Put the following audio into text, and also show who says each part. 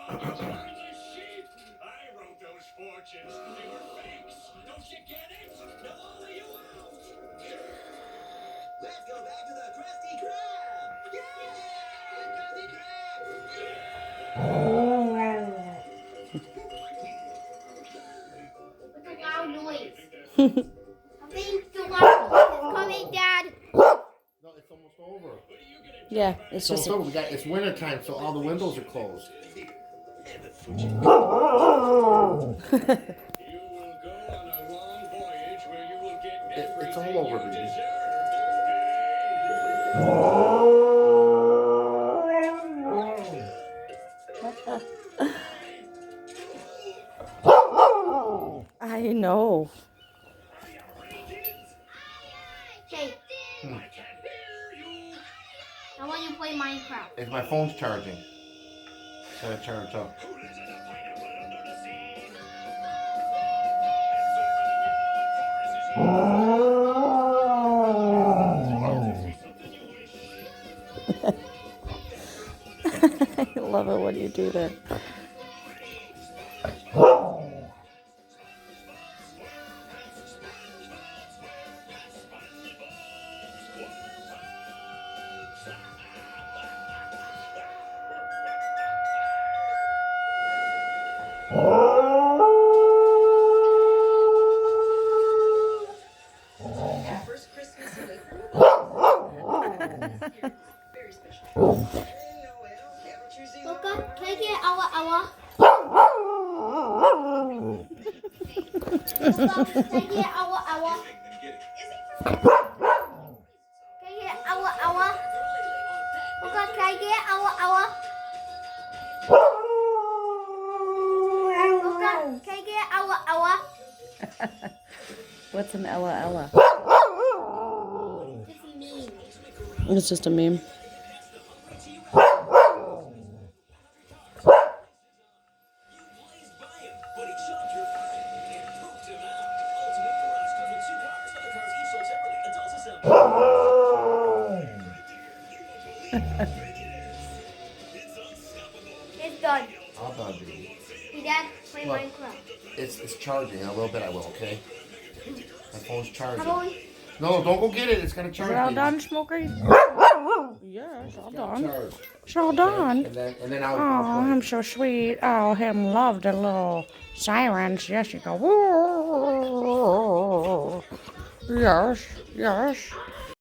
Speaker 1: wrote those fortunes. They were fakes. Don't you get it? Now all of you out. Let's go back to the Krusty Krab. Yeah, Krusty Krab.
Speaker 2: What's a loud noise? I'm being too loud. It's coming, Dad.
Speaker 3: No, it's almost over.
Speaker 4: Yeah, it's
Speaker 3: So
Speaker 4: just.
Speaker 3: it's winter time, so all the windows are closed.
Speaker 1: You will go on a long voyage where you will get everything
Speaker 3: It's all over,
Speaker 1: you
Speaker 3: baby.
Speaker 1: deserve.
Speaker 4: I know.
Speaker 2: Hey, I want you to play Minecraft.
Speaker 3: If my phone's charging, so it charge up.
Speaker 4: I love it when you do that.
Speaker 5: First Christmas in the very special.
Speaker 2: Luca, can I get our? Luca, can I get our? Can I get our? Luca, can I get our? Luca, can I get our?
Speaker 4: What's an Ella Ella?
Speaker 2: Just me.
Speaker 4: It's just a meme.
Speaker 2: It's done.
Speaker 3: I'll done, dude.
Speaker 2: Hey, Dad, play
Speaker 3: What?
Speaker 2: Minecraft.
Speaker 3: It's charging. In a little bit I will, okay? My phone's charging.
Speaker 2: How about we?
Speaker 3: No, don't go get it. It's gonna
Speaker 4: Is
Speaker 3: charge.
Speaker 4: it all
Speaker 3: baby.
Speaker 4: done, Smokey? Yes, all
Speaker 3: It's gonna
Speaker 4: done.
Speaker 3: charge.
Speaker 4: It's all done.
Speaker 3: And then I'll
Speaker 4: Oh,
Speaker 3: play.
Speaker 4: I'm so sweet. Oh, him love the little sirens. Yes, you go. Woo. Yes, yes.